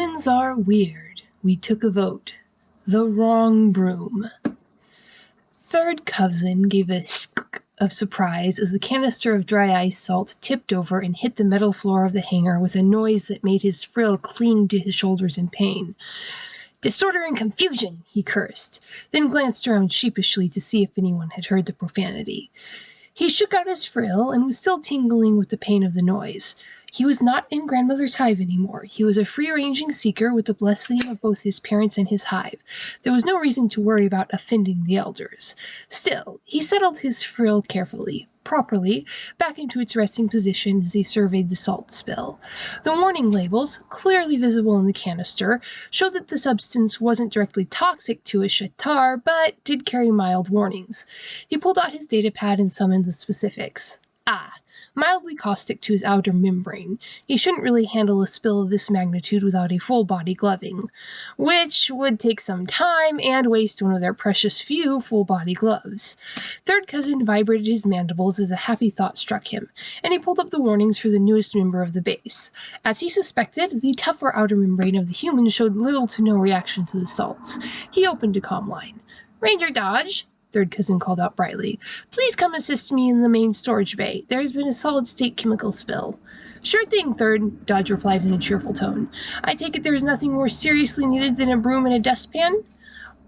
Humans are weird. We took a vote. The wrong broom. Third cousin gave a sk of surprise as the canister of dry ice salt tipped over and hit the metal floor of the hangar with a noise that made his frill cling to his shoulders in pain. "Disorder and confusion," he cursed, then glanced around sheepishly to see if anyone had heard the profanity. He shook out his frill and was still tingling with the pain of the noise. He was not in Grandmother's hive anymore. He was a free-ranging seeker with the blessing of both his parents and his hive. There was no reason to worry about offending the elders. Still, he settled his frill carefully, properly, back into its resting position as he surveyed the salt spill. The warning labels, clearly visible in the canister, showed that the substance wasn't directly toxic to a Shatar, but did carry mild warnings. He pulled out his datapad and summoned the specifics. Mildly caustic to his outer membrane. He shouldn't really handle a spill of this magnitude without a full-body gloving, which would take some time and waste one of their precious few full-body gloves. Third cousin vibrated his mandibles as a happy thought struck him, and he pulled up the warnings for the newest member of the base. As he suspected, the tougher outer membrane of the human showed little to no reaction to the salts. He opened a comm line. "Ranger Dodge," Third cousin called out brightly. "Please come assist me in the main storage bay. There has been a solid-state chemical spill." "Sure thing, Third," Dodge replied in a cheerful tone. "I take it there is nothing more seriously needed than a broom and a dustpan?"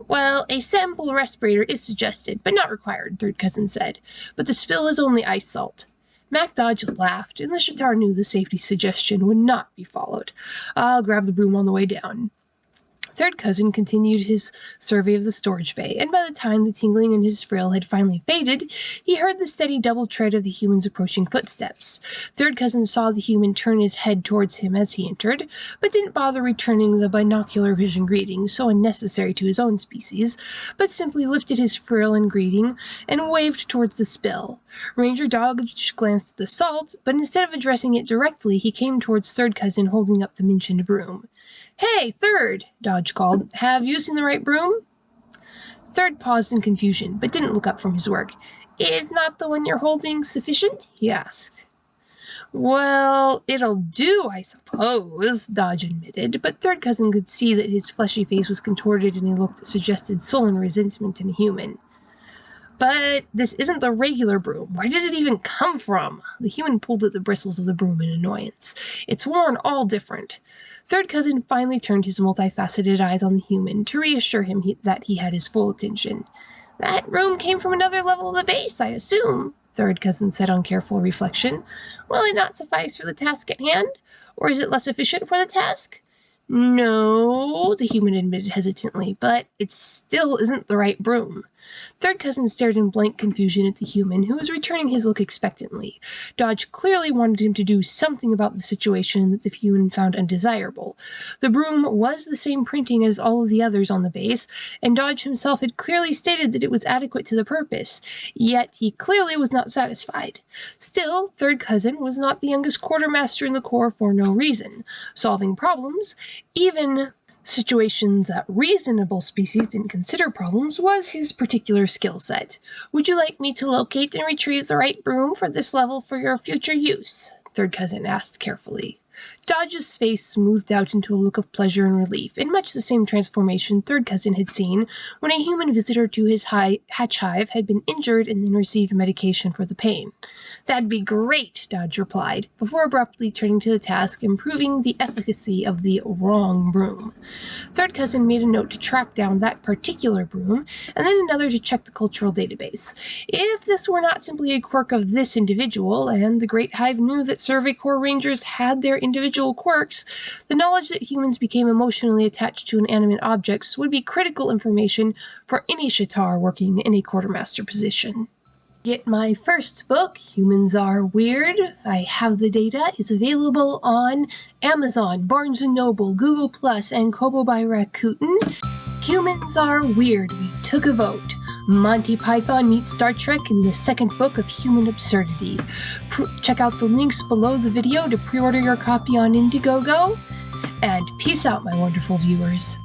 "Well, a sample respirator is suggested, but not required," Third cousin said. "But the spill is only ice salt." Mac Dodge laughed, and the Shatar knew the safety suggestion would not be followed. "I'll grab the broom on the way down." Third cousin continued his survey of the storage bay, and by the time the tingling in his frill had finally faded, he heard the steady double tread of the human's approaching footsteps. Third cousin saw the human turn his head towards him as he entered, but didn't bother returning the binocular vision greeting so unnecessary to his own species, but simply lifted his frill in greeting and waved towards the spill. Ranger Dodge glanced at the salt, but instead of addressing it directly, he came towards Third cousin holding up the mentioned broom. "Hey, Third," Dodge called. "Have you seen the right broom?" Third paused in confusion, but didn't look up from his work. "Is not the one you're holding sufficient?" he asked. "Well, it'll do, I suppose," Dodge admitted, but Third cousin could see that his fleshy face was contorted in a look that suggested sullen resentment in a human. "But this isn't the regular broom. Where did it even come from?" The human pulled at the bristles of the broom in annoyance. "It's worn all different." Third cousin finally turned his multifaceted eyes on the human to reassure him that he had his full attention. "That broom came from another level of the base, I assume," Third cousin said on careful reflection. "Will it not suffice for the task at hand? Or is it less efficient for the task?" "No," the human admitted hesitantly, "but it still isn't the right broom." Third cousin stared in blank confusion at the human, who was returning his look expectantly. Dodge clearly wanted him to do something about the situation that the human found undesirable. The broom was the same printing as all of the others on the base, and Dodge himself had clearly stated that it was adequate to the purpose, yet he clearly was not satisfied. Still, Third cousin was not the youngest quartermaster in the Corps for no reason. Solving problems, even situations that reasonable species didn't consider problems, was his particular skill set. "Would you like me to locate and retrieve the right broom for this level for your future use?" Third cousin asked carefully. Dodge's face smoothed out into a look of pleasure and relief, in much the same transformation Third cousin had seen when a human visitor to his hatch hive had been injured and then received medication for the pain. "That'd be great," Dodge replied, before abruptly turning to the task and proving the efficacy of the wrong broom. Third cousin made a note to track down that particular broom, and then another to check the cultural database. If this were not simply a quirk of this individual, and the Great Hive knew that Survey Corps Rangers had their individual quirks, the knowledge that humans became emotionally attached to inanimate objects would be critical information for any Shatar working in a quartermaster position. Get my first book, Humans Are Weird. I have the data. It's available on Amazon, Barnes & Noble, Google+, and Kobo by Rakuten. Humans Are Weird. We took a vote. Monty Python meets Star Trek in the second book of Human Absurdity. Check out the links below the video to pre-order your copy on Indiegogo. And peace out, my wonderful viewers.